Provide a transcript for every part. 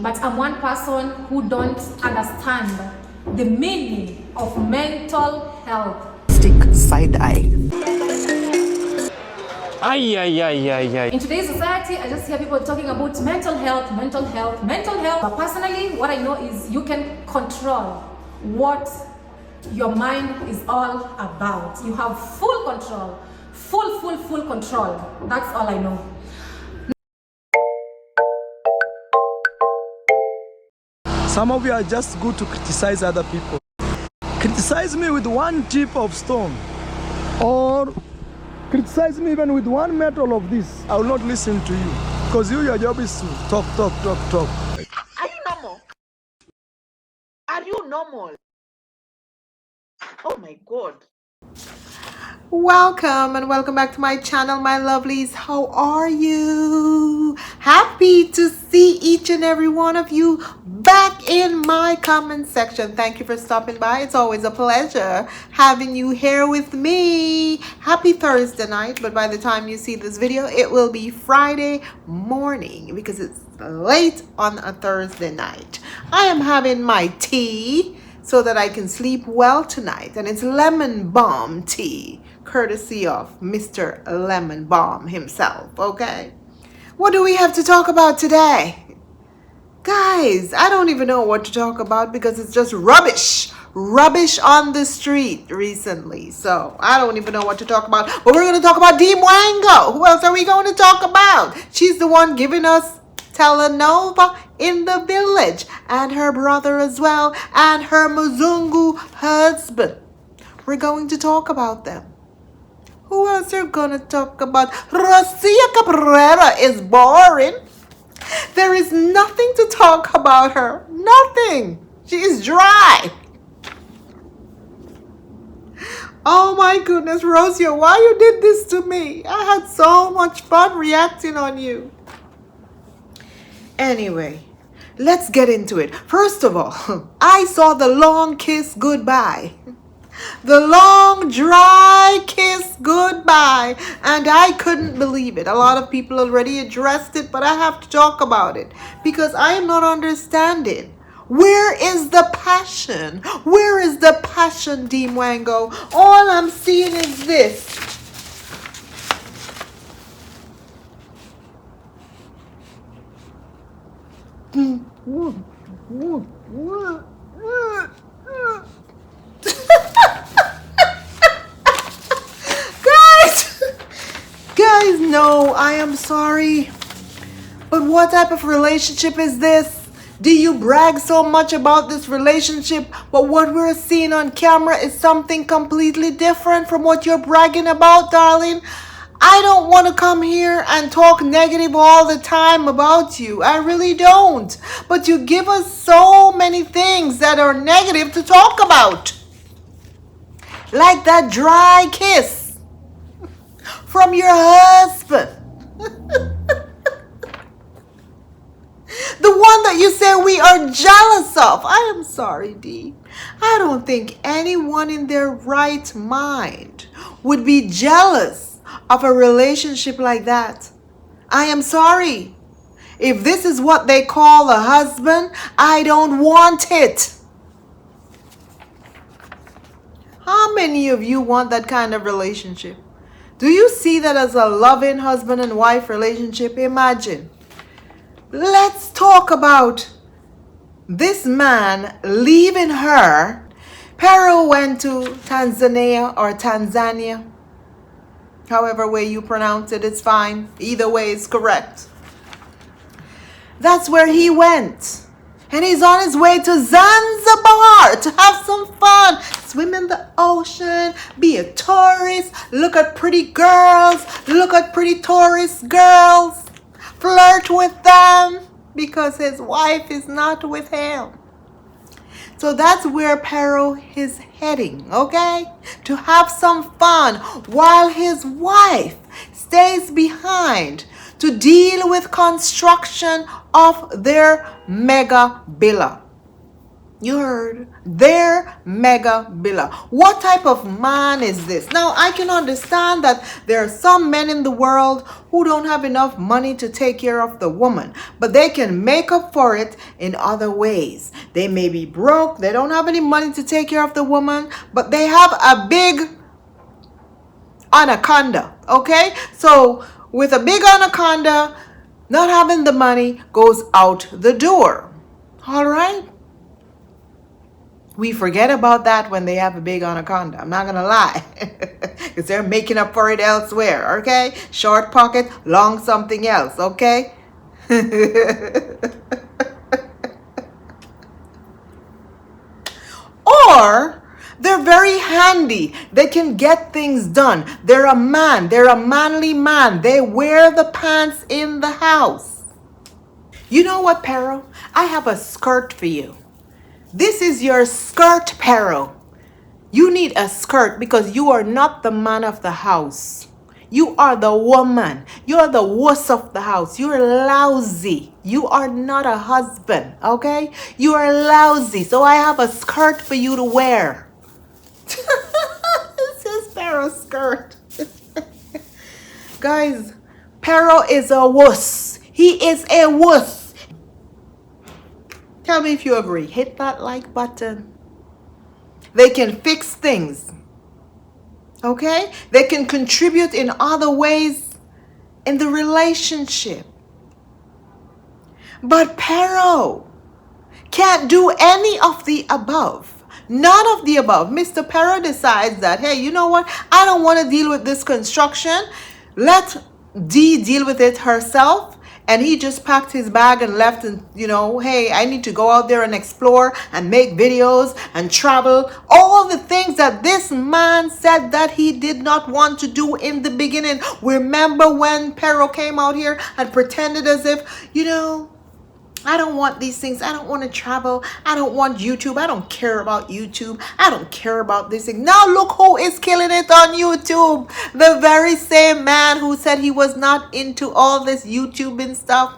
But I'm one person who don't understand the meaning of mental health. Stick side eye. In today's society, I just hear people talking about mental health, mental health, mental health. But personally, what I know is you can control what your mind is all about. You have full control, full control. That's all I know. Some of you are just good to criticize other people. Criticize me with one tip of stone, or criticize me even with one metal of this. I will not listen to you, because your job is to talk. Are you normal? Are you normal? Oh my God. Welcome and welcome back to my channel, my lovelies. How are you? Happy to see each and every one of you back in my comment section. Thank you for stopping by. It's always a pleasure having you here with me. Happy Thursday night, but by the time you see this video, it will be Friday morning because it's late on a Thursday night. I am having my tea so that I can sleep well tonight, and it's lemon balm tea, courtesy of Mr. Lemon Balm himself, okay? What do we have to talk about today? Guys, I don't even know what to talk about because it's just rubbish on the street recently. So I don't even know what to talk about. But we're going to talk about Dee Wango. Who else are we going to talk about? She's the one giving us telenova in the village, and her brother as well, and her Muzungu husband. We're going to talk about them. Who else are going to talk about? Rosia Cabrera is boring. There is nothing to talk about her. Nothing. She is dry. Oh my goodness, Rosia, why you did this to me? I had so much fun reacting on you. Anyway, let's get into it. First of all, I saw the long kiss goodbye. The long, dry kiss goodbye. And I couldn't believe it. A lot of people already addressed it, but I have to talk about it because I am not understanding. Where is the passion? Where is the passion, Dee Wango? All I'm seeing is this. Guys, no, I am sorry. But what type of relationship is this? Do you brag so much about this relationship, but what we're seeing on camera is something completely different from what you're bragging about, darling? I don't want to come here and talk negative all the time about you. I really don't. But you give us so many things that are negative to talk about. Like that dry kiss from your husband. The one that you say we are jealous of. I am sorry, Dee. I don't think anyone in their right mind would be jealous of a relationship like that. I am sorry. If this is what they call a husband, I don't want it. How many of you want that kind of relationship? Do you see that as a loving husband and wife relationship? Imagine. Let's talk about this man leaving her. Pero went to Tanzania. However way you pronounce it, it's fine. Either way is correct. That's where he went. And he's on his way to Zanzibar to have some fun. Swim in the ocean, be a tourist, look at pretty girls, look at pretty tourist girls, flirt with them because his wife is not with him. So that's where Pero is heading, okay? To have some fun while his wife stays behind to deal with construction of their mega villa. You heard. They're mega biller. What type of man is this? Now, I can understand that there are some men in the world who don't have enough money to take care of the woman, but they can make up for it in other ways. They may be broke, they don't have any money to take care of the woman, but they have a big anaconda, okay? So, with a big anaconda, not having the money goes out the door. All right? We forget about that when they have a big anaconda. I'm not going to lie. Because they're making up for it elsewhere, okay? Short pocket, long something else, okay? Or they're very handy. They can get things done. They're a man. They're a manly man. They wear the pants in the house. You know what, Pero? I have a skirt for you. This is your skirt, Pero. You need a skirt because you are not the man of the house. You are the woman. You're the wuss of the house. You're lousy. You are not a husband, okay? You are lousy. So I have a skirt for you to wear. This is Pero's skirt. Guys, Pero is a wuss. He is a wuss. Tell me if you agree. Hit that like button. They can fix things. Okay? They can contribute in other ways in the relationship. But Pero can't do any of the above. None of the above. Mr. Pero decides that, hey, you know what? I don't want to deal with this construction. Let Dee deal with it herself. And he just packed his bag and left and, you know, hey, I need to go out there and explore and make videos and travel. All the things that this man said that he did not want to do in the beginning. Remember when Pero came out here and pretended as if, you know, I don't want these things. I don't want to travel. I don't want YouTube. I don't care about YouTube. I don't care about this thing. Now look who is killing it on YouTube. The very same man who said he was not into all this YouTube and stuff.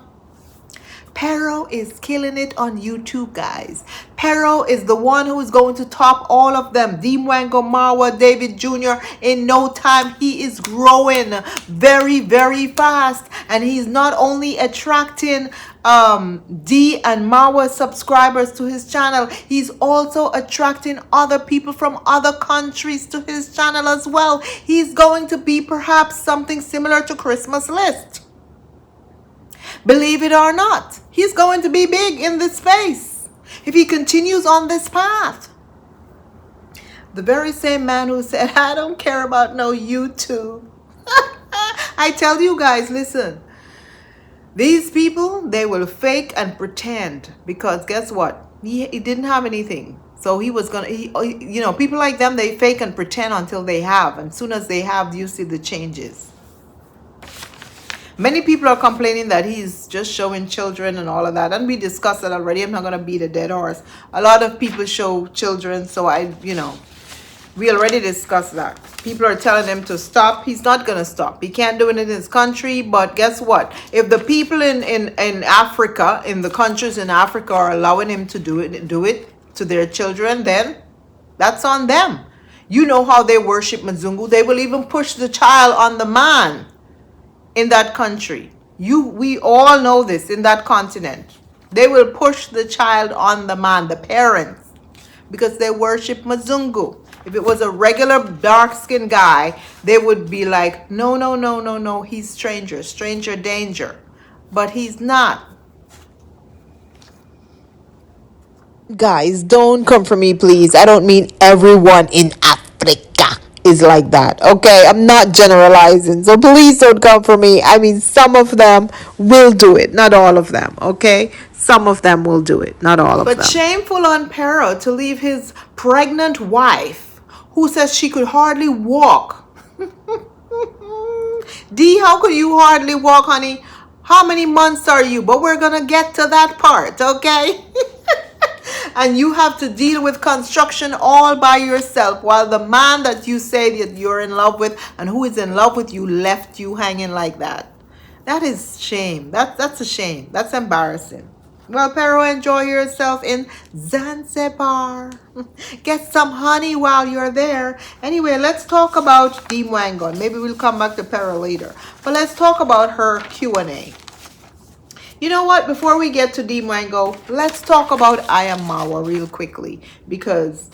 Pero is killing it on YouTube, guys. Pero is the one who is going to top all of them. Dee Wango, Marwa, David Jr. In no time, he is growing very, very fast. And he's not only attracting Dee and Marwa subscribers to his channel, he's also attracting other people from other countries to his channel as well. He's going to be perhaps something similar to Christmas List. Believe it or not, he's going to be big in this space if he continues on this path. The very same man who said, I don't care about no YouTube. I tell you guys, listen, these people, they will fake and pretend because guess what? He didn't have anything. So he was going to, you know, people like them, they fake and pretend until they have. And as soon as they have, you see the changes. Many people are complaining that he's just showing children and all of that. And we discussed that already. I'm not going to beat a dead horse. A lot of people show children. So we already discussed that. People are telling him to stop. He's not going to stop. He can't do it in his country. But guess what? If the people in Africa, in the countries in Africa are allowing him to do it to their children, then that's on them. You know how they worship Mzungu. They will even push the child on the man. In that country, we all know this. In that continent, they will push the child on the man, the parents, because they worship Mzungu. If it was a regular dark-skinned guy, they would be like, no, no, no, no, no, he's stranger danger. But he's not. Guys, don't come for me, please. I don't mean everyone in Africa is like that, okay? I'm not generalizing, so please don't come for me. I mean, some of them will do it, not all of them, okay? Some of them will do it, not all of them. But shameful on Pero to leave his pregnant wife, who says she could hardly walk. Dee, how could you hardly walk, honey? How many months are you? But we're gonna get to that part, okay? And you have to deal with construction all by yourself while the man that you say that you're in love with and who is in love with you left you hanging like that. That is shame. That's a shame. That's embarrassing. Well, Pero, enjoy yourself in Zanzibar. Get some honey while you're there. Anyway, let's talk about Dee Wango. Maybe we'll come back to Pero later. But let's talk about her Q&A. You know what? Before we get to Dee Wango, let's talk about IAMMARWA real quickly, because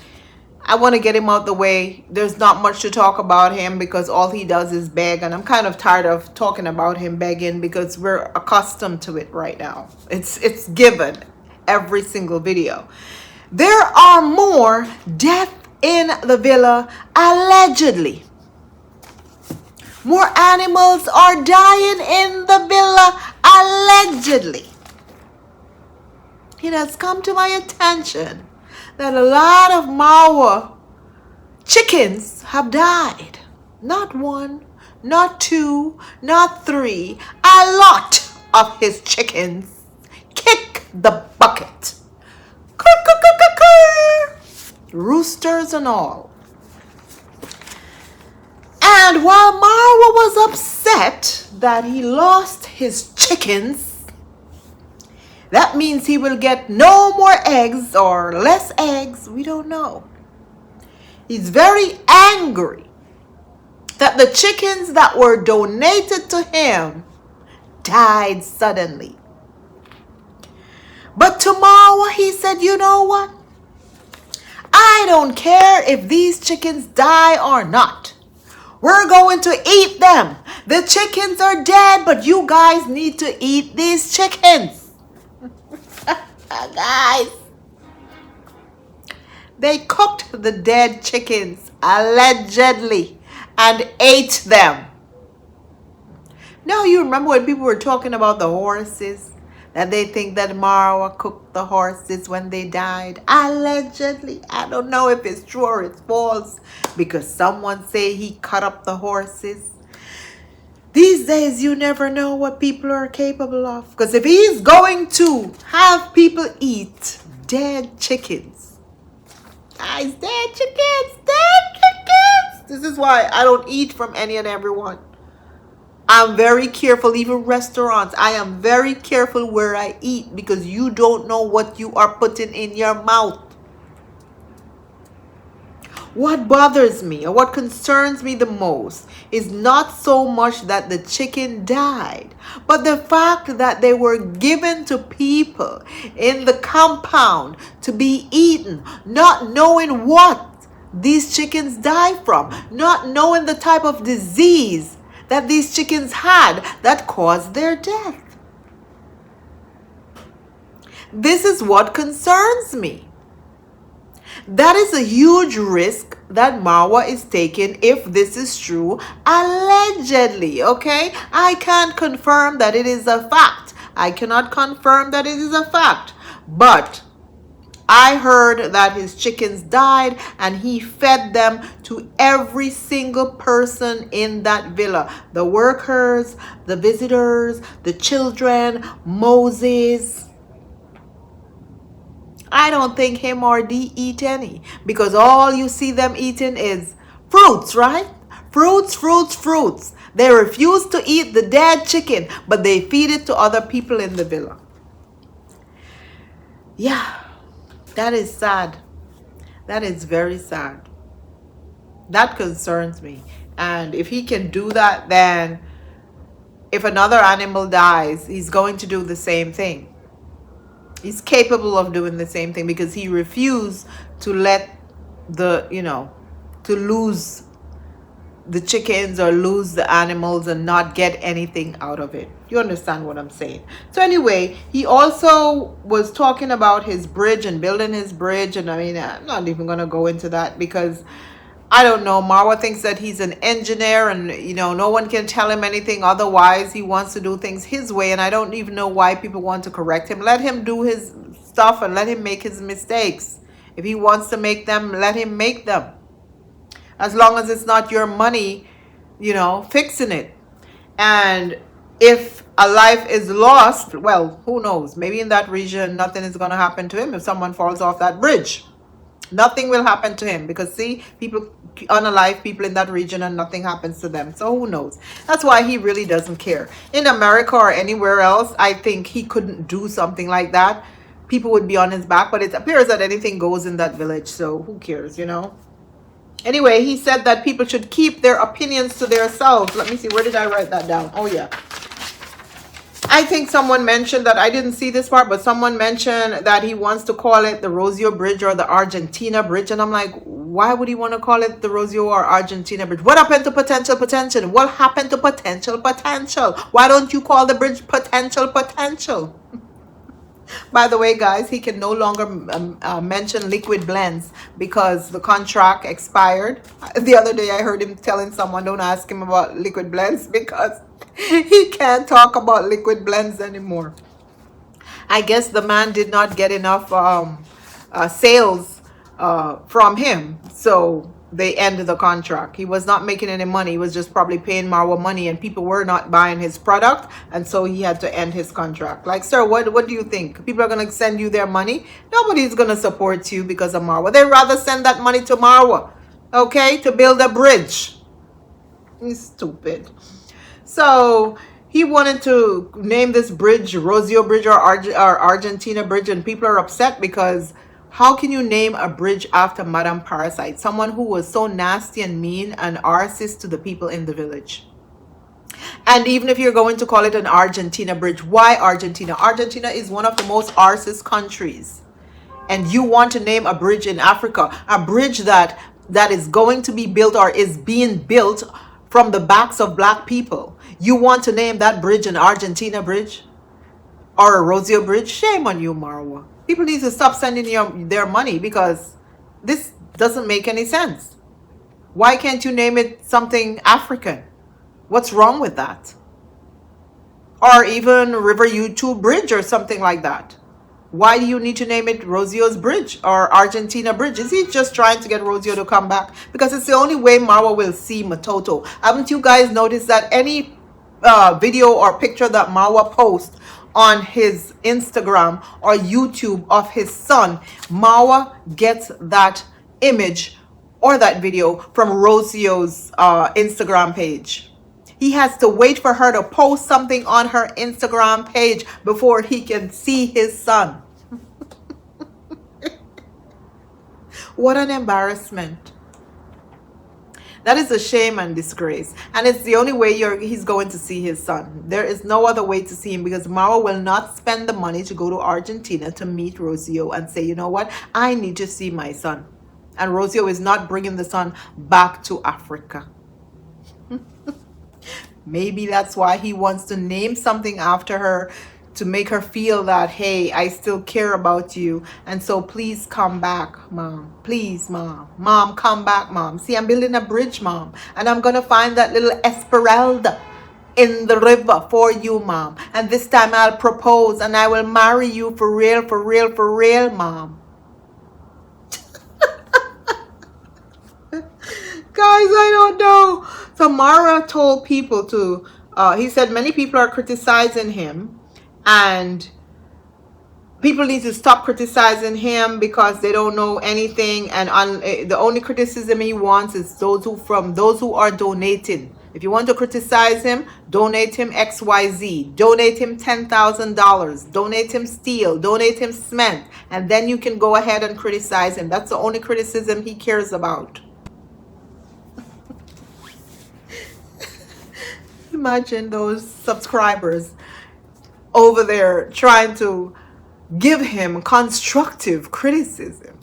I want to get him out the way. There's not much to talk about him because all he does is beg, and I'm kind of tired of talking about him begging because we're accustomed to it right now. It's given every single video. There are more deaths in the villa, allegedly. More animals are dying in the villa, allegedly. It has come to my attention that a lot of Marwa chickens have died. Not one, not two, not three. A lot of his chickens. Kick the bucket. Roosters and all. And while Marwa was upset that he lost his chickens, that means he will get no more eggs or less eggs. We don't know. He's very angry that the chickens that were donated to him died suddenly. But to Marwa, he said, you know what? I don't care if these chickens die or not. We're going to eat them. The chickens are dead, but you guys need to eat these chickens. Guys, they cooked the dead chickens, allegedly, and ate them. Now, you remember when people were talking about the horses, that they think that Marwa cooked the horses when they died? Allegedly. I don't know if it's true or it's false, because someone say he cut up the horses. These days, you never know what people are capable of. Because if he's going to have people eat dead chickens, guys, dead chickens, dead chickens. This is why I don't eat from any and everyone. I'm very careful, even restaurants. I am very careful where I eat, because you don't know what you are putting in your mouth. What bothers me or what concerns me the most is not so much that the chicken died, but the fact that they were given to people in the compound to be eaten, not knowing what these chickens died from, not knowing the type of disease that these chickens had that caused their death. This is what concerns me. That is a huge risk that Marwa is taking if this is true, allegedly, okay? I can't confirm that it is a fact. I cannot confirm that it is a fact. But I heard that his chickens died and he fed them to every single person in that villa. The workers, the visitors, the children, Moses. I don't think him or Dee eat any, because all you see them eating is fruits, right? Fruits, fruits, fruits. They refuse to eat the dead chicken, but they feed it to other people in the villa. Yeah, that is sad. That is very sad. That concerns me. And if he can do that, then if another animal dies, he's going to do the same thing. He's capable of doing the same thing, because he refused to let to lose the chickens or lose the animals and not get anything out of it. You understand what I'm saying? So anyway, he also was talking about his bridge and building his bridge. And I mean, I'm not even going to go into that, because I don't know. Marwa thinks that he's an engineer and, no one can tell him anything otherwise. He wants to do things his way. And I don't even know why people want to correct him. Let him do his stuff and let him make his mistakes. If he wants to make them, let him make them. As long as it's not your money, fixing it. And if a life is lost, well, who knows? Maybe in that region, nothing is going to happen to him if someone falls off that bridge. Nothing will happen to him because see, people unalive people in that region and nothing happens to them. So who knows? That's why he really doesn't care. In America or anywhere else, I think he couldn't do something like that. People would be on his back, but it appears that anything goes in that village. So who cares, you know? Anyway, he said that people should keep their opinions to themselves. Let me see, where did I write that down? Oh yeah. I think someone mentioned that, I didn't see this part, but someone mentioned that he wants to call it the Rosio Bridge or the Argentina Bridge. And I'm like, why would he want to call it the Rosio or Argentina Bridge? What happened to potential potential? What happened to potential potential? Why don't you call the bridge potential potential? By the way, guys, he can no longer mention liquid blends because the contract expired. The other day I heard him telling someone, don't ask him about liquid blends because he can't talk about liquid blends anymore. I guess the man did not get enough sales from him, so they ended the contract. He was not making any money. He was just probably paying Marwa money, and people were not buying his product, and so he had to end his contract. Like, sir, what do you think? People are going to send you their money? Nobody's going to support you because of Marwa. They'd rather send that money to Marwa, okay, to build a bridge. He's stupid. So he wanted to name this bridge Rosio Bridge or Argentina Bridge, and people are upset because how can you name a bridge after Madame Parasite, someone who was so nasty and mean and racist to the people in the village? And even if you're going to call it an Argentina Bridge, why Argentina? Argentina is one of the most racist countries. And you want to name a bridge in Africa, a bridge that is going to be built or is being built from the backs of black people. You want to name that bridge an Argentina Bridge or a Rosio Bridge? Shame on you, Marwa. People need to stop sending their money because this doesn't make any sense. Why can't you name it something African? What's wrong with that? Or even River YouTube Bridge or something like that. Why do you need to name it Rosio's Bridge or Argentina Bridge? Is he just trying to get Rosio to come back? Because it's the only way Marwa will see Matoto. Haven't you guys noticed that any video or picture that Marwa posts on his Instagram or YouTube of his son, Marwa gets that image or that video from Rosio's Instagram page. He has to wait for her to post something on her Instagram page before he can see his son. What an embarrassment. That is a shame and disgrace. And it's the only way he's going to see his son. There is no other way to see him because Marwa will not spend the money to go to Argentina to meet Rosio and say, you know what, I need to see my son. And Rosio is not bringing the son back to Africa. Maybe that's why he wants to name something after her to make her feel that, hey, I still care about you. And so please come back, Mom. Please, Mom. Mom, come back, Mom. See, I'm building a bridge, Mom. And I'm going to find that little Esmeralda in the river for you, Mom. And this time I'll propose and I will marry you for real, for real, for real, Mom. Guys, I don't know. So Marwa told people to, he said many people are criticizing him. And people need to stop criticizing him because they don't know anything. And the only criticism he wants is those who are donating. If you want to criticize him, donate him XYZ. Donate him $10,000. Donate him steel. Donate him cement. And then you can go ahead and criticize him. That's the only criticism he cares about. Imagine those subscribers over there trying to give him constructive criticism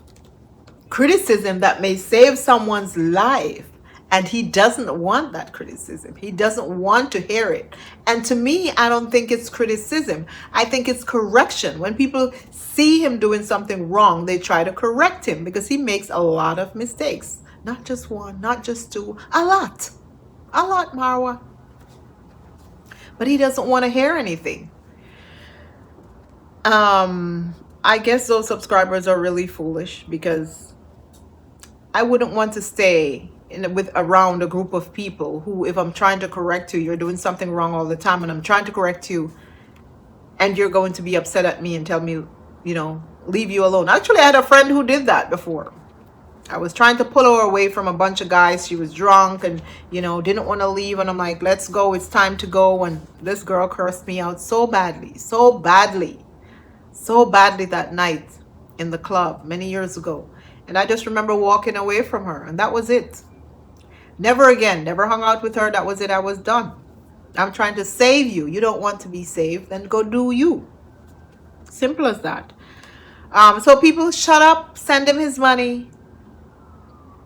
that may save someone's life, and he doesn't want that criticism. He doesn't want to hear it. And to me, I don't think it's criticism. I think it's correction. When people see him doing something wrong, they try to correct him because he makes a lot of mistakes. Not just one, not just two, a lot, Marwa. But he doesn't want to hear anything. I guess those subscribers are really foolish because I wouldn't want to stay around a group of people who, if I'm trying to correct you, you're doing something wrong all the time, and I'm trying to correct you, and you're going to be upset at me and tell me, you know, leave you alone. Actually, I had a friend who did that before. I was trying to pull her away from a bunch of guys. She was drunk and, you know, didn't want to leave. And I'm like, let's go. It's time to go. And this girl cursed me out so badly, so badly, so badly that night in the club many years ago. And I just remember walking away from her. And that was it. Never again. Never hung out with her. That was it. I was done. I'm trying to save you. You don't want to be saved. Then go do you. Simple as that. So people, shut up. Send him his money.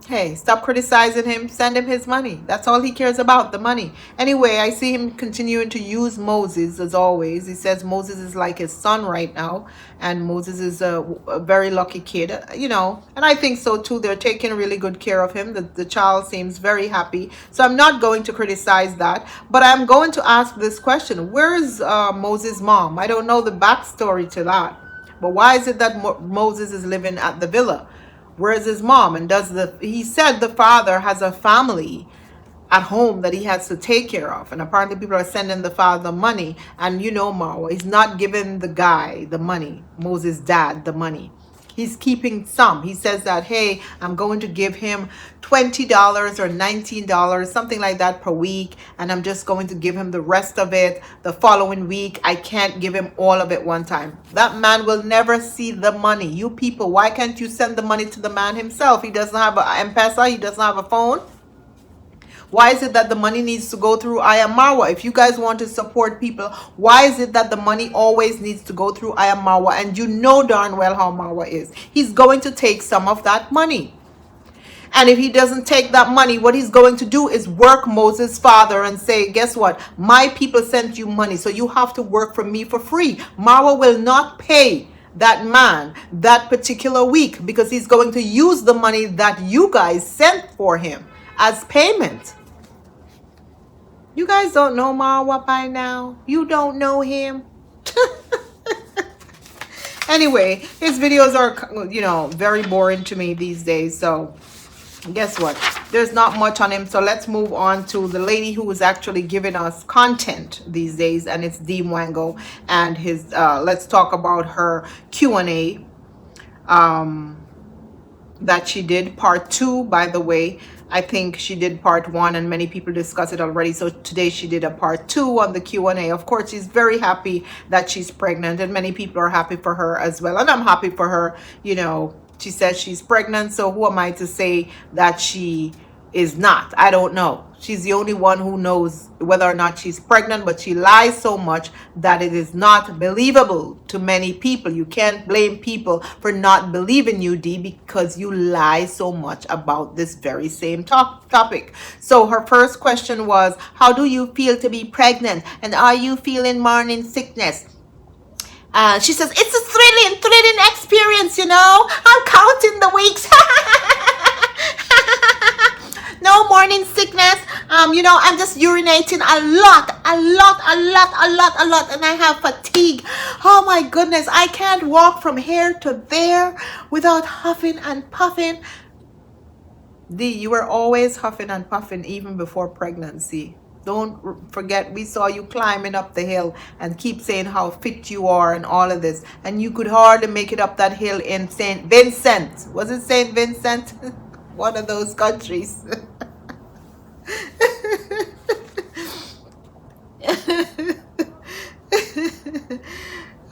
Hey, stop criticizing him. Send him his money. That's all he cares about, the money. Anyway, I see him continuing to use Moses as always. He says Moses is like his son right now. And Moses is a very lucky kid, you know. And I think so too. They're taking really good care of him. The child seems very happy. So I'm not going to criticize that. But I'm going to ask this question. Where is Moses' mom? I don't know the backstory to that. But why is it that Moses is living at the villa? Where's his mom? And he said the father has a family at home that he has to take care of. And apparently people are sending the father money. And you know, Marwa, he's not giving the guy the money, Moses' dad, the money. He's keeping some. He says that, hey, I'm going to give him $20 or $19, something like that per week. And I'm just going to give him the rest of it the following week. I can't give him all of it one time. That man will never see the money. You people, why can't you send the money to the man himself? He doesn't have an M-Pesa. He doesn't have a phone. Why is it that the money needs to go through IAMMARWA? If you guys want to support people, why is it that the money always needs to go through IAMMARWA? And you know darn well how Marwa is. He's going to take some of that money. And if he doesn't take that money, what he's going to do is work Moses' father and say, guess what? My people sent you money, so you have to work for me for free. Marwa will not pay that man that particular week because he's going to use the money that you guys sent for him as payment. You guys don't know Marwa by now. You don't know him. Anyway, his videos are, you know, very boring to me these days. So guess what? There's not much on him. So let's move on to the lady who is actually giving us content these days. And it's Dee Wango. And his, let's talk about her Q&A that she did. Part 2, by the way. I think she did part 1 and many people discussed it already. So today she did a part 2 on the Q&A. Of course, she's very happy that she's pregnant and many people are happy for her as well. And I'm happy for her. You know, she says she's pregnant. So who am I to say that she is not? I don't know. She's the only one who knows whether or not she's pregnant, but she lies so much that it is not believable to many people. You can't blame people for not believing you, Dee, because you lie so much about this very same topic. So her first question was, how do you feel to be pregnant? And are you feeling morning sickness? She says, it's a thrilling experience, you know. I'm counting the weeks. No morning sickness. You know, I'm just urinating a lot, and I have fatigue. Oh my goodness, I can't walk from here to there without huffing and puffing. Dee, you were always huffing and puffing even before pregnancy. Don't forget, we saw you climbing up the hill and keep saying how fit you are and all of this. And you could hardly make it up that hill in St. Vincent. Was it St. Vincent? One of those countries.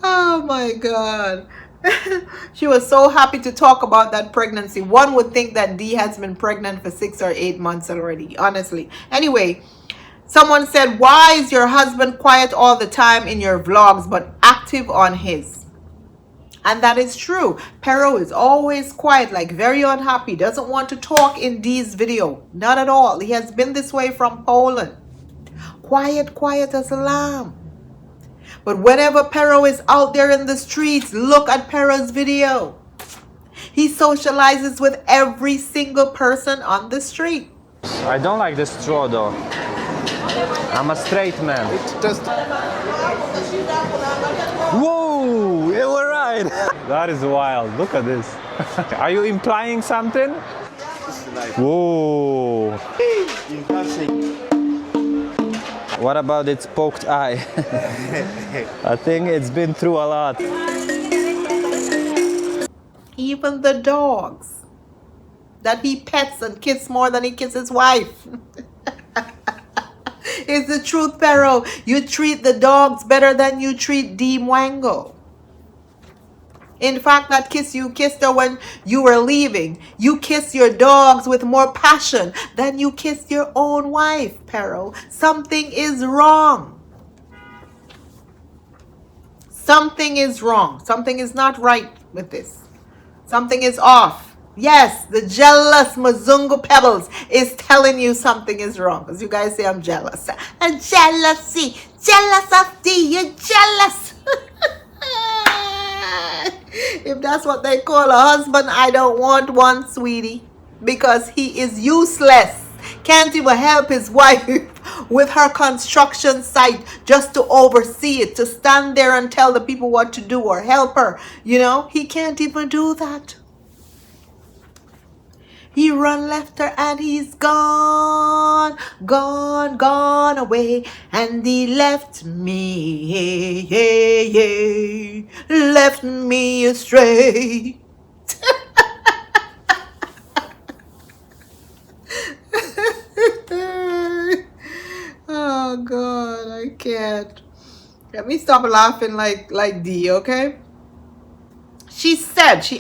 Oh my God. She was so happy to talk about that pregnancy. One would think that Dee has been pregnant for 6 or 8 months already, honestly. Anyway, someone said, why is your husband quiet all the time in your vlogs but active on his? And that is true. Pero is always quiet, like very unhappy, doesn't want to talk in Dee's video. Not at all. He has been this way from Poland. Quiet as a lamb. But whenever Pero is out there in the streets, look at Pero's video. He socializes with every single person on the street. I don't like this straw though. I'm a straight man. It just... Whoa! You were right! That is wild. Look at this. Are you implying something? Whoa! What about its poked eye? I think it's been through a lot. Even the dogs that he pets and kisses more than he kisses his wife. It's the truth, Pero. You treat the dogs better than you treat Dee Wango. In fact, that kiss you kissed her when you were leaving. You kiss your dogs with more passion than you kiss your own wife, Pero. Something is wrong. Something is wrong. Something is not right with this. Something is off. Yes, the jealous Mzungu Pebbles is telling you something is wrong. Because you guys say I'm jealous. And jealousy. Jealous of Dee. You're jealous. If that's what they call a husband, I don't want one, sweetie. Because he is useless. Can't even help his wife with her construction site just to oversee it, to stand there and tell the people what to do or help her. You know, he can't even do that. He run left her and he's gone, gone, gone away. And he left me, left me astray. Oh God, I can't. Let me stop laughing like Dee, okay? She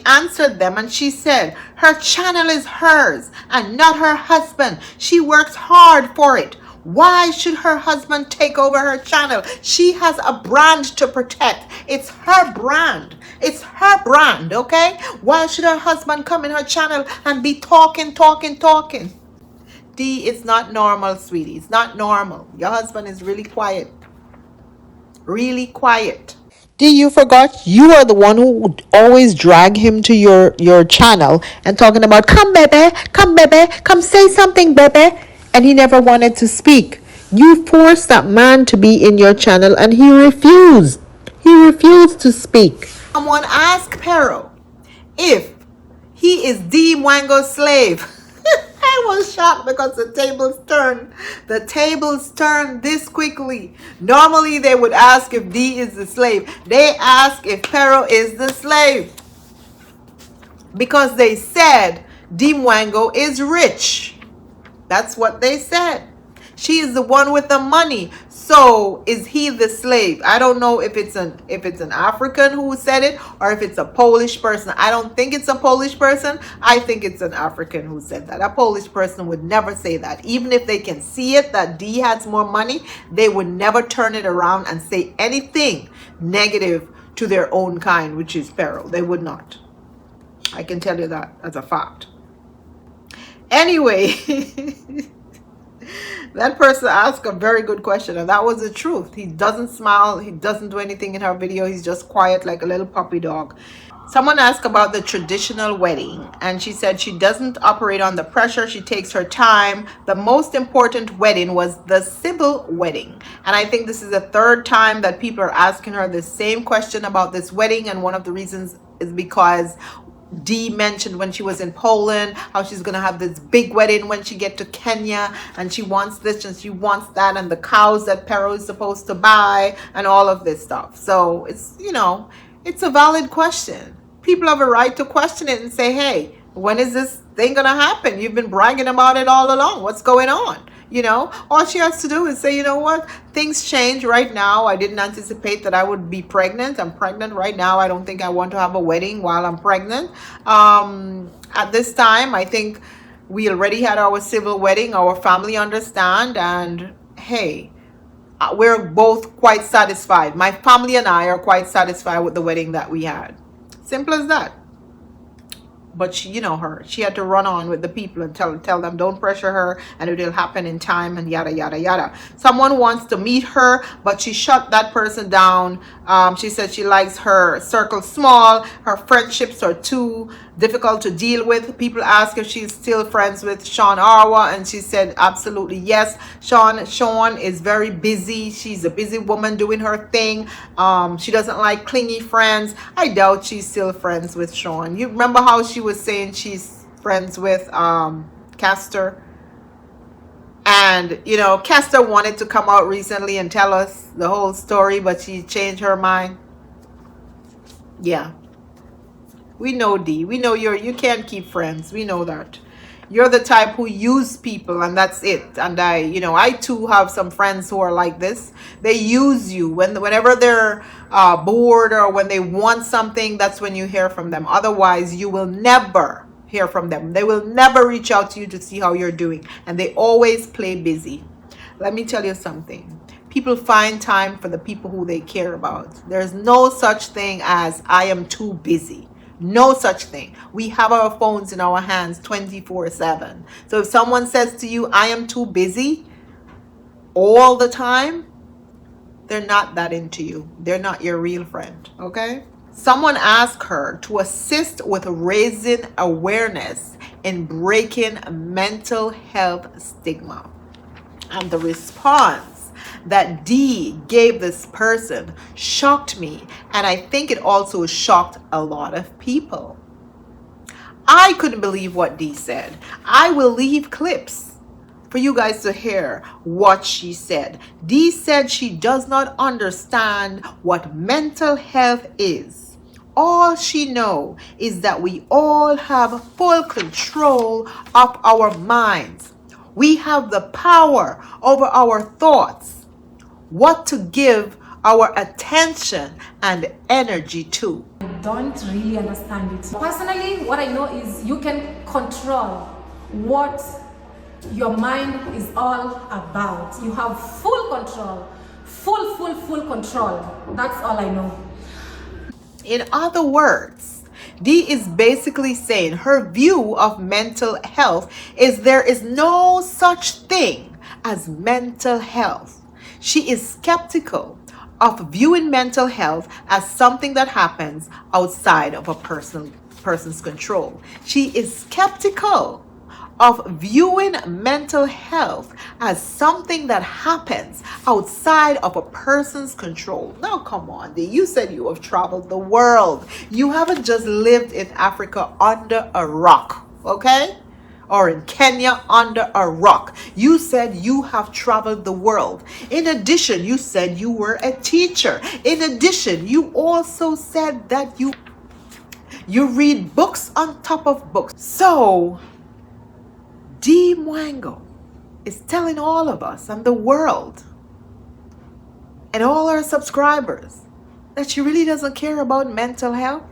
answered them and she said, her channel is hers and not her husband. She works hard for it. Why should her husband take over her channel? She has a brand to protect. It's her brand. It's her brand, okay? Why should her husband come in her channel and be talking? Dee, it's not normal, sweetie. It's not normal. Your husband is really quiet. Really quiet. Dee, you forgot you are the one who would always drag him to your channel and talking about, come baby, come say something, baby. And he never wanted to speak. You forced that man to be in your channel and he refused. He refused to speak. Someone asked Pero if he is Dee Wango's slave. I was shocked because the tables turned. The tables turned this quickly. Normally they would ask if Dee is the slave. They ask if Pero is the slave. Because they said Dee Wango is rich. That's what they said. She is the one with the money. So is he the slave? I don't know if it's an African who said it or if it's a Polish person. I don't think it's a Polish person. I think it's an African who said that. A Polish person would never say that. Even if they can see it that Dee has more money, they would never turn it around and say anything negative to their own kind, which is Pero. They would not. I can tell you that as a fact. Anyway, that person asked a very good question, and that was the truth. He doesn't smile. He doesn't do anything in her video. He's just quiet like a little puppy dog. Someone asked about the traditional wedding, and she said she doesn't operate on the pressure. She takes her time. The most important wedding was the civil wedding. And I think this is the third time that people are asking her the same question about this wedding, and one of the reasons is because Dee mentioned when she was in Poland how she's gonna have this big wedding when she get to Kenya, and she wants this and she wants that, and the cows that Pero is supposed to buy, and all of this stuff. So it's, you know, it's a valid question. People have a right to question it and say, hey, when is this thing gonna happen? You've been bragging about it all along. What's going on? You know, all she has to do is say, you know what, things change right now. I didn't anticipate that I would be pregnant. I'm pregnant right now. I don't think I want to have a wedding while I'm pregnant. At this time, I think we already had our civil wedding. Our family understand, and hey, we're both quite satisfied. My family and I are quite satisfied with the wedding that we had. Simple as that. But she, you know her, she had to run on with the people and tell them don't pressure her and it will happen in time and yada yada yada. Someone wants to meet her, but she shut that person down. She said she likes her circle small. Her friendships are too difficult to deal with. People ask if she's still friends with Sean Arwa, and she said absolutely yes. Sean is very busy. She's a busy woman doing her thing. She doesn't like clingy friends. I doubt she's still friends with Sean. You remember how she was saying she's friends with Castor? And, you know, Castor wanted to come out recently and tell us the whole story, but she changed her mind. Yeah. We know, Dee. We know you can't keep friends. We know that. You're the type who use people and that's it. And I too have some friends who are like this. They use you whenever they're bored or when they want something. That's when you hear from them. Otherwise, you will never hear from them. They will never reach out to you to see how you're doing. And they always play busy. Let me tell you something. People find time for the people who they care about. There's no such thing as I am too busy. No such thing. We have our phones in our hands 24/7. So if someone says to you, I am too busy all the time, they're not that into you. They're not your real friend, okay? Someone asked her to assist with raising awareness in breaking mental health stigma. And the response that Dee gave this person shocked me, and I think it also shocked a lot of people. I couldn't believe what Dee said. I will leave clips for you guys to hear what she said. Dee said she does not understand what mental health is. All she knows is that we all have full control of our minds. We have the power over our thoughts, what to give our attention and energy to. I don't really understand it. Personally, what I know is you can control what your mind is all about. You have full control, full control. That's all I know. In other words, Dee is basically saying her view of mental health is there is no such thing as mental health. She is skeptical of viewing mental health as something that happens outside of a person's control. She is skeptical of viewing mental health as something that happens outside of a person's control. Now, come on, Dee. You said you have traveled the world. You haven't just lived in Africa under a rock, okay? Or in Kenya under a rock. You said you have traveled the world. In addition, you said you were a teacher. In addition, you also said that you read books on top of books. So, Dee Wango is telling all of us and the world and all our subscribers that she really doesn't care about mental health.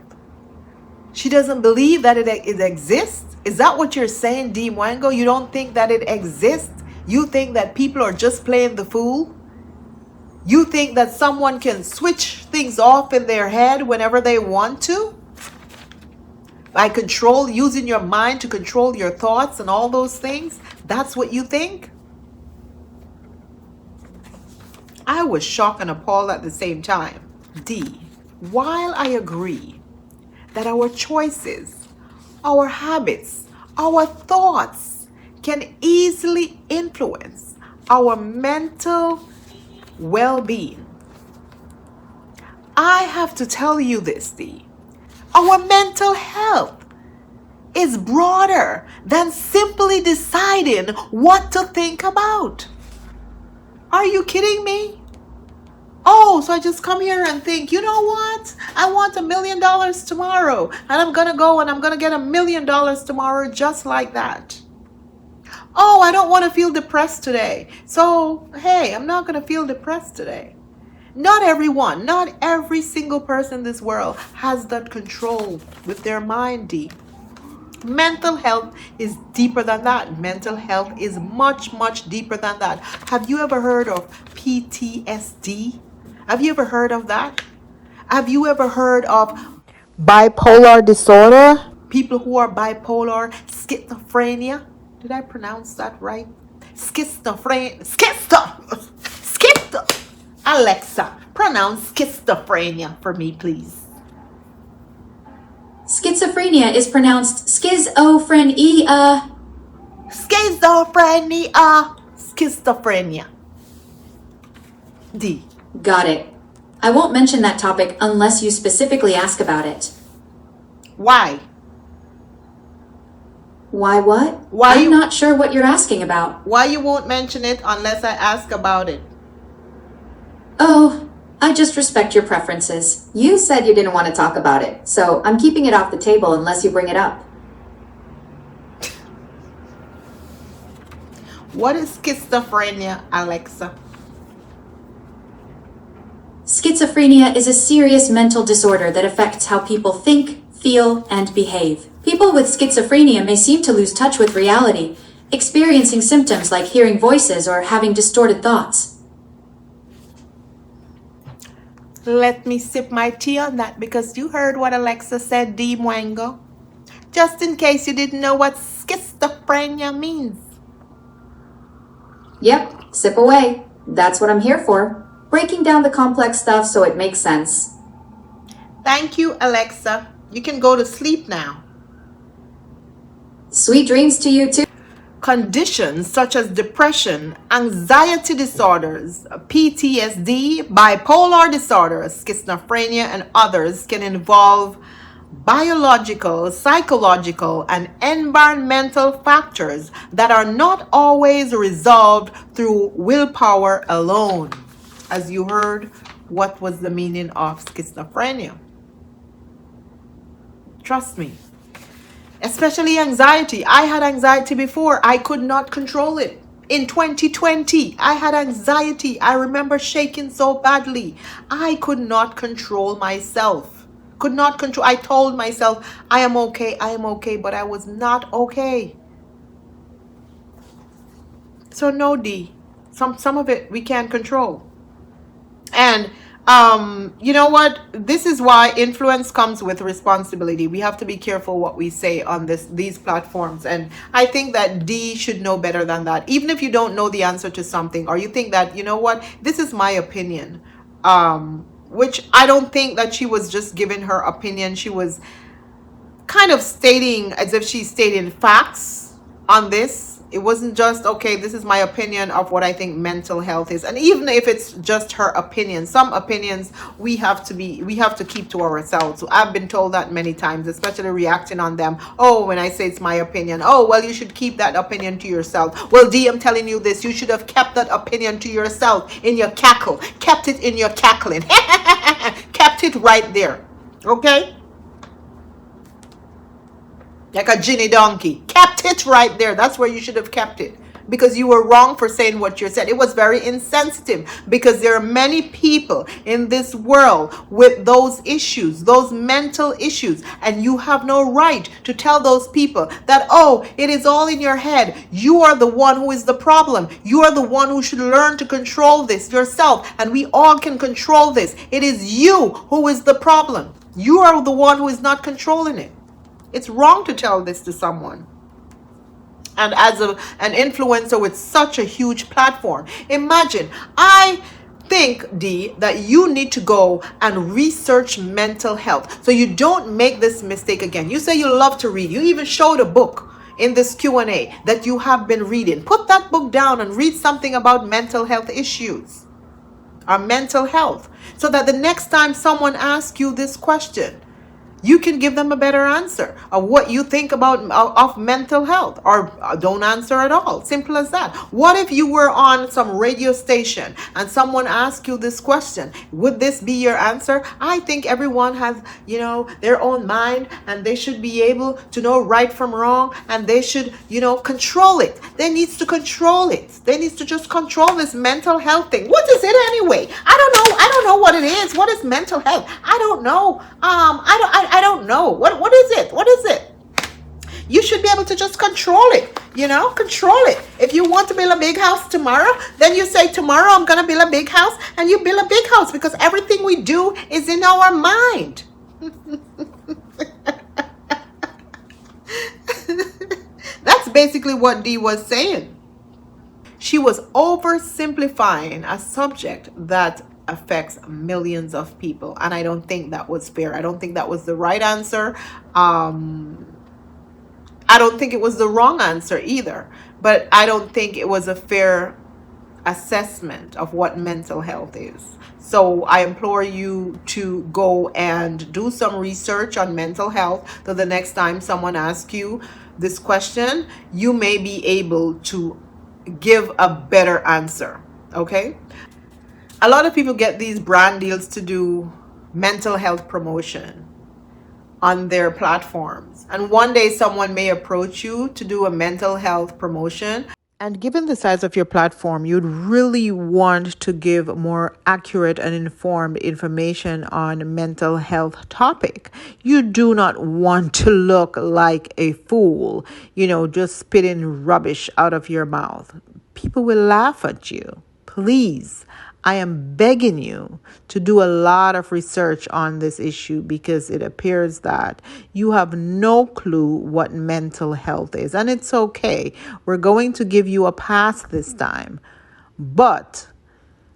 She doesn't believe that it exists. Is that what you're saying, Dee Wango? You don't think that it exists? You think that people are just playing the fool? You think that someone can switch things off in their head whenever they want to? By using your mind to control your thoughts and all those things? That's what you think? I was shocked and appalled at the same time. Dee, while I agree that our choices, our habits, our thoughts can easily influence our mental well-being, I have to tell you this, Dee. Our mental health is broader than simply deciding what to think about. Are you kidding me? Oh, so I just come here and think, you know what? I want $1 million tomorrow. And I'm going to go and I'm going to get $1 million tomorrow just like that. Oh, I don't want to feel depressed today. So, hey, I'm not going to feel depressed today. Not everyone, not every single person in this world has that control with their mind, Dee. Mental health is deeper than that. Mental health is much, much deeper than that. Have you ever heard of PTSD? Have you ever heard of that? Have you ever heard of bipolar disorder? People who are bipolar, schizophrenia. Did I pronounce that right? Schizophrenia. Alexa, pronounce schizophrenia for me, please. Schizophrenia is pronounced schizophrenia. Schizophrenia. D. Got it. I won't mention that topic unless you specifically ask about it. Why? Why what? Why I'm not sure what you're asking about. Why you won't mention it unless I ask about it? Oh, I just respect your preferences. You said you didn't want to talk about it, so I'm keeping it off the table unless you bring it up. What is schizophrenia, Alexa? Schizophrenia is a serious mental disorder that affects how people think, feel, and behave. People with schizophrenia may seem to lose touch with reality, experiencing symptoms like hearing voices or having distorted thoughts. Let me sip my tea on that because you heard what Alexa said, Dee Wango. Just in case you didn't know what schizophrenia means. Yep, sip away. That's what I'm here for. Breaking down the complex stuff so it makes sense. Thank you, Alexa. You can go to sleep now. Sweet dreams to you too. Conditions such as depression, anxiety disorders, PTSD, bipolar disorders, schizophrenia, and others can involve biological, psychological, and environmental factors that are not always resolved through willpower alone. As you heard, what was the meaning of schizophrenia? Trust me. Especially anxiety. I had anxiety before. I could not control it. In 2020, I had anxiety. I remember shaking so badly. I could not control myself. Could not control. I told myself, I am okay, but I was not okay. So no, D. Some of it we can't control. And you know what? This is why influence comes with responsibility. We have to be careful what we say on these platforms. And I think that Dee should know better than that. Even if you don't know the answer to something, or you think that, you know what, this is my opinion. Which I don't think that she was just giving her opinion. She was kind of stating as if she's stating facts on this. It wasn't just, okay, this is my opinion of what I think mental health is. And even if it's just her opinion, some opinions we have to keep to ourselves. So I've been told that many times, especially reacting on them. Oh, when I say it's my opinion, oh, well, you should keep that opinion to yourself. Well, D, I'm telling you this, you should have kept that opinion to yourself in your cackle, kept it in your cackling, kept it right there. Okay? Like a Ginny donkey. Kept it right there. That's where you should have kept it. Because you were wrong for saying what you said. It was very insensitive. Because there are many people in this world with those issues, those mental issues. And you have no right to tell those people that, oh, it is all in your head. You are the one who is the problem. You are the one who should learn to control this yourself. And we all can control this. It is you who is the problem. You are the one who is not controlling it. It's wrong to tell this to someone. And as an influencer with such a huge platform, imagine, I think, Dee, that you need to go and research mental health so you don't make this mistake again. You say you love to read. You even showed a book in this Q&A that you have been reading. Put that book down and read something about mental health issues or mental health so that the next time someone asks you this question, you can give them a better answer of what you think about of mental health, or don't answer at all. Simple as that. What if you were on some radio station and someone asked you this question? Would this be your answer? I think everyone has, their own mind, and they should be able to know right from wrong, and they should, control it. They need to control it. They need to just control this mental health thing. What is it anyway? I don't know what it is. What is mental health? I don't know. I don't know. What is it? What is it? You should be able to just control it, control it. If you want to build a big house tomorrow, then you say, tomorrow I'm going to build a big house, and you build a big house, because everything we do is in our mind. That's basically what Dee was saying. She was oversimplifying a subject that affects millions of people, and I don't think that was fair. I don't think that was the right answer. I don't think it was the wrong answer either, but I don't think it was a fair assessment of what mental health is. So I implore you to go and do some research on mental health, so the next time someone asks you this question, you may be able to give a better answer. Okay? A lot of people get these brand deals to do mental health promotion on their platforms. And one day someone may approach you to do a mental health promotion, And given the size of your platform, you'd really want to give more accurate and informed information on mental health topic. You do not want to look like a fool, just spitting rubbish out of your mouth. People will laugh at you. Please, I am begging you to do a lot of research on this issue because it appears that you have no clue what mental health is. And it's okay. We're going to give you a pass this time. But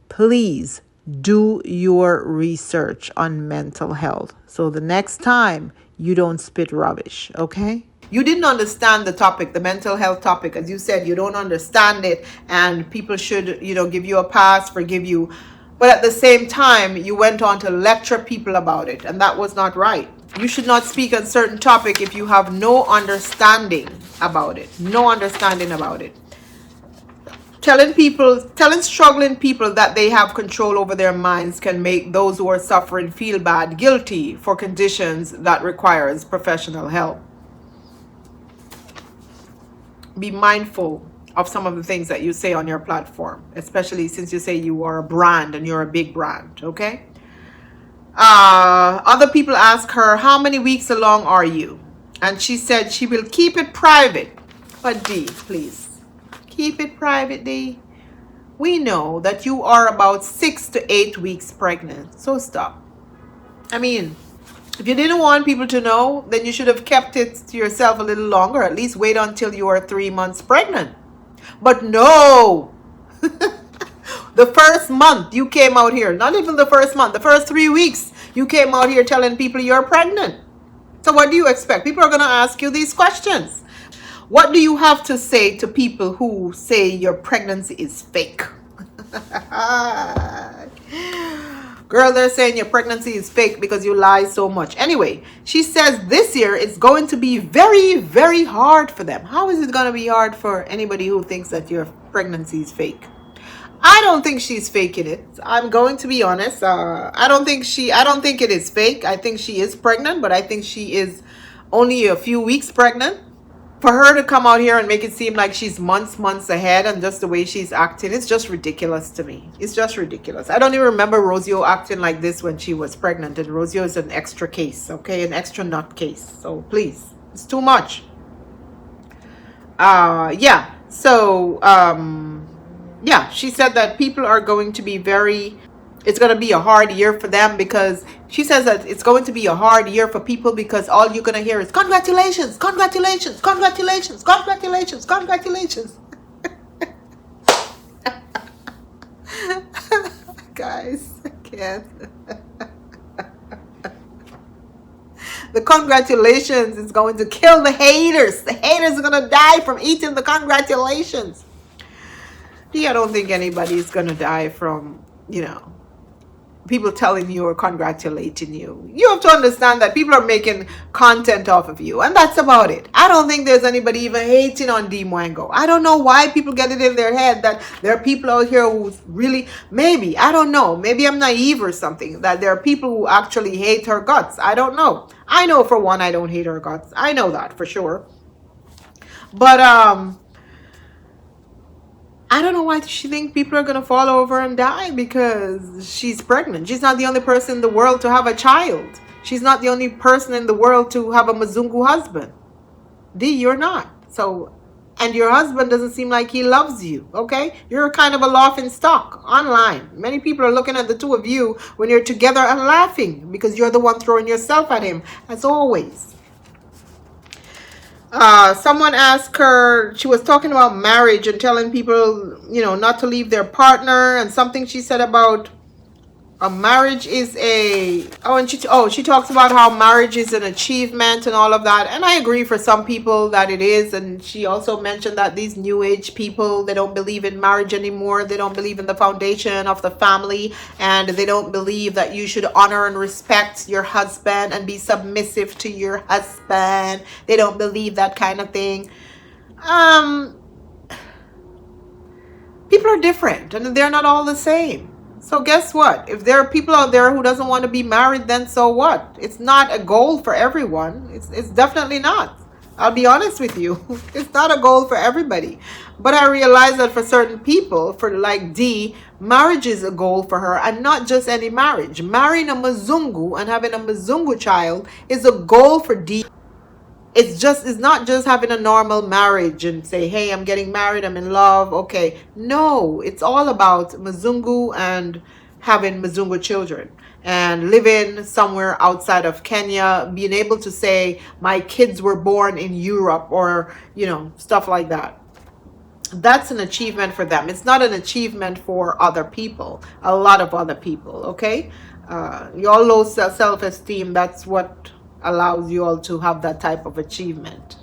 please do your research on mental health so the next time you don't spit rubbish, okay? You didn't understand the topic, the mental health topic. As you said, you don't understand it and people should, give you a pass, forgive you. But at the same time, you went on to lecture people about it, and that was not right. You should not speak on certain topic if you have no understanding about it. No understanding about it. Telling struggling people that they have control over their minds can make those who are suffering feel bad, guilty for conditions that requires professional help. Be mindful of some of the things that you say on your platform, especially since you say you are a brand and you're a big brand, okay? Other people ask her, how many weeks along are you? And she said she will keep it private. But Dee, please, keep it private, Dee. We know that you are about 6 to 8 weeks pregnant, so stop. I mean, if you didn't want people to know, then you should have kept it to yourself a little longer. At least wait until you are 3 months pregnant. But no. The first month you came out here, not even the first month, the first 3 weeks, you came out here telling people you're pregnant. So what do you expect? People are going to ask you these questions. What do you have to say to people who say your pregnancy is fake? Girl, they're saying your pregnancy is fake because you lie so much. Anyway, she says this year it's going to be very, very hard for them. How is it going to be hard for anybody who thinks that your pregnancy is fake? I don't think she's faking it. I'm going to be honest. I don't think it is fake. I think she is pregnant, but I think she is only a few weeks pregnant. For her to come out here and make it seem like she's months ahead and just the way she's acting, it's just ridiculous to me. It's just ridiculous. I don't even remember Rosio acting like this when she was pregnant. And Rosio is an extra case, okay? An extra nut case. So please, it's too much. Yeah. So, yeah, she said that people are going to be it's going to be a hard year for them because she says that it's going to be a hard year for people because all you're going to hear is congratulations, congratulations, congratulations, congratulations, congratulations. Guys, I can't. The congratulations is going to kill the haters. The haters are going to die from eating the congratulations. I don't think anybody is going to die from, people telling you or congratulating you. You have to understand that people are making content off of you, and that's about it. I don't think there's anybody even hating on Dee Wango. I don't know why people get it in their head that there are people out here who really, maybe, I don't know, maybe I'm naive or something, that there are people who actually hate her guts. I don't know. I know for one, I don't hate her guts. I know that for sure. But, I don't know why she thinks people are going to fall over and die because she's pregnant. She's not the only person in the world to have a child. She's not the only person in the world to have a Mzungu husband. Dee, you're not. So, and your husband doesn't seem like he loves you, okay? You're kind of a laughing stock online. Many people are looking at the two of you when you're together and laughing because you're the one throwing yourself at him, as always. Someone asked her, she was talking about marriage and telling people, not to leave their partner, and something she said about a marriage is she talks about how marriage is an achievement and all of that, and I agree for some people that it is. And she also mentioned that these new age people, they don't believe in marriage anymore. They don't believe in the foundation of the family, and they don't believe that you should honor and respect your husband and be submissive to your husband. They don't believe that kind of thing. People are different and they're not all the same. So guess what? If there are people out there who doesn't want to be married, then so what? It's not a goal for everyone. It's definitely not. I'll be honest with you. It's not a goal for everybody. But I realize that for certain people, for like Dee, marriage is a goal for her, and not just any marriage. Marrying a Mzungu and having a Mzungu child is a goal for Dee. It's not just having a normal marriage and say, hey, I'm getting married, I'm in love, okay. No, it's all about Mzungu and having Mzungu children and living somewhere outside of Kenya, being able to say my kids were born in Europe, or stuff like that. That's an achievement for them. It's not an achievement for other people, a lot of other people. Okay, your low self-esteem, that's what allows you all to have that type of achievement.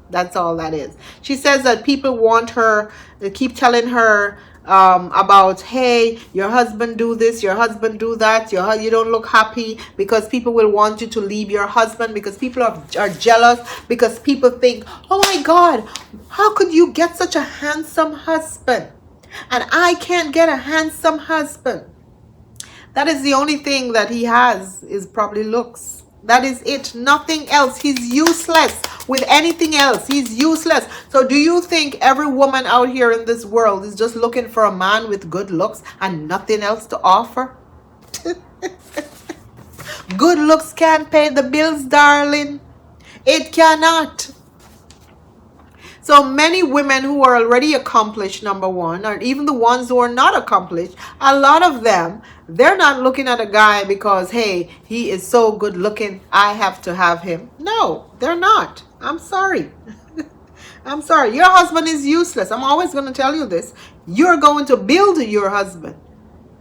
That's all that is. She says that people want her, they keep telling her about, hey, your husband do this, your husband do that, you don't look happy, because people will want you to leave your husband, because people are jealous, because people think, oh my God, how could you get such a handsome husband and I can't get a handsome husband? That is the only thing that he has, is probably looks. That is it. Nothing else. He's useless with anything else. He's useless. So do you think every woman out here in this world is just looking for a man with good looks and nothing else to offer? Good looks can't pay the bills, darling. It cannot. So many women who are already accomplished, number one, or even the ones who are not accomplished, a lot of them, they're not looking at a guy because, hey, he is so good looking, I have to have him. No, they're not. I'm sorry. I'm sorry. Your husband is useless. I'm always going to tell you this. You're going to build your husband.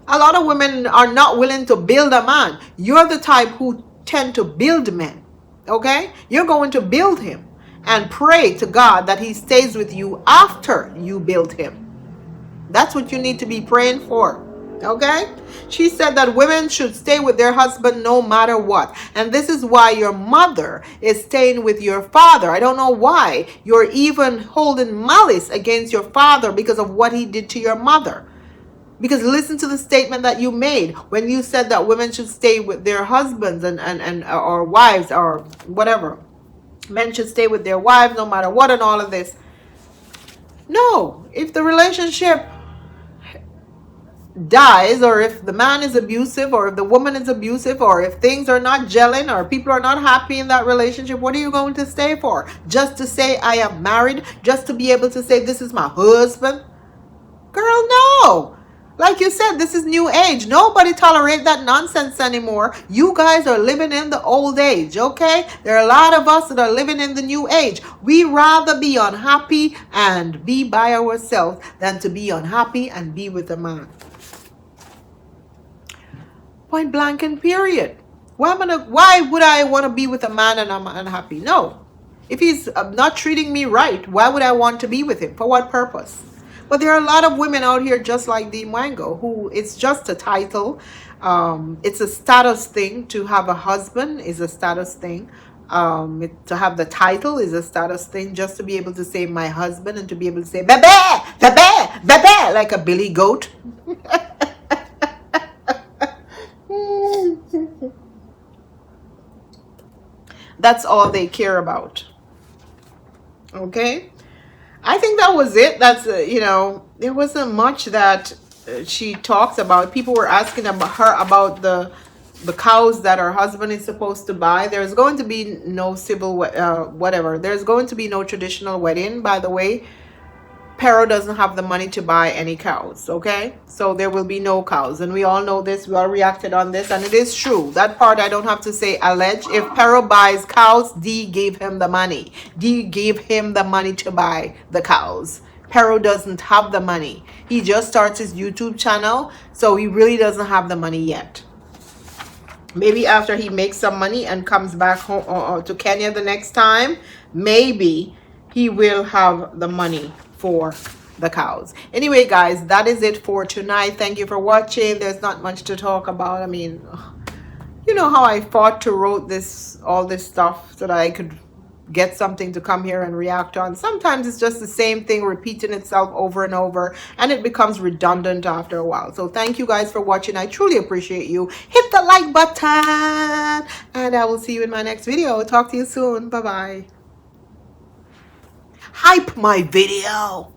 A lot of women are not willing to build a man. You're the type who tend to build men. Okay? You're going to build him and pray to God that he stays with you after you build him. That's what you need to be praying for. Okay? She said that women should stay with their husband no matter what. And this is why your mother is staying with your father. I don't know why you're even holding malice against your father because of what he did to your mother. Because listen to the statement that you made when you said that women should stay with their husbands and or wives or whatever. Men should stay with their wives no matter what and all of this. No, if the relationship dies, or if the man is abusive, or if the woman is abusive, or if things are not gelling, or people are not happy in that relationship, what are you going to stay for? Just to say I am married? Just to be able to say this is my husband? Girl, no. Like you said, this is new age. Nobody tolerate that nonsense anymore. You guys are living in the old age, okay? There are a lot of us that are living in the new age. We rather be unhappy and be by ourselves than to be unhappy and be with a man. Point blank and period. Why would I want to be with a man and I'm unhappy? No. If he's not treating me right, why would I want to be with him? For what purpose? But there are a lot of women out here just like Dee Wango, who it's just a title. It's a status thing. To have a husband is a status thing. To have the title is a status thing. Just to be able to say my husband and to be able to say bebe, bebe, bebe, like a billy goat. That's all they care about. Okay? I think that was it. That's, there wasn't much that she talks about. People were asking about her about the cows that her husband is supposed to buy. There's going to be no civil, whatever. There's going to be no traditional wedding, by the way. Pero doesn't have the money to buy any cows, okay? So there will be no cows. And we all know this. We all reacted on this. And it is true. That part I don't have to say allege. If Pero buys cows, Dee gave him the money. Dee gave him the money to buy the cows. Pero doesn't have the money. He just starts his YouTube channel. So he really doesn't have the money yet. Maybe after he makes some money and comes back home to Kenya the next time, maybe he will have the money for the cows. Anyway, guys, that is it for tonight. Thank you for watching. There's not much to talk about. I mean, you know how I fought to wrote all this stuff so that I could get something to come here and react on. Sometimes it's just the same thing repeating itself over and over, and it becomes redundant after a while. So thank you guys for watching. I truly appreciate you. Hit the like button, and I will see you in my next video. Talk to you soon. Bye bye. hype my video.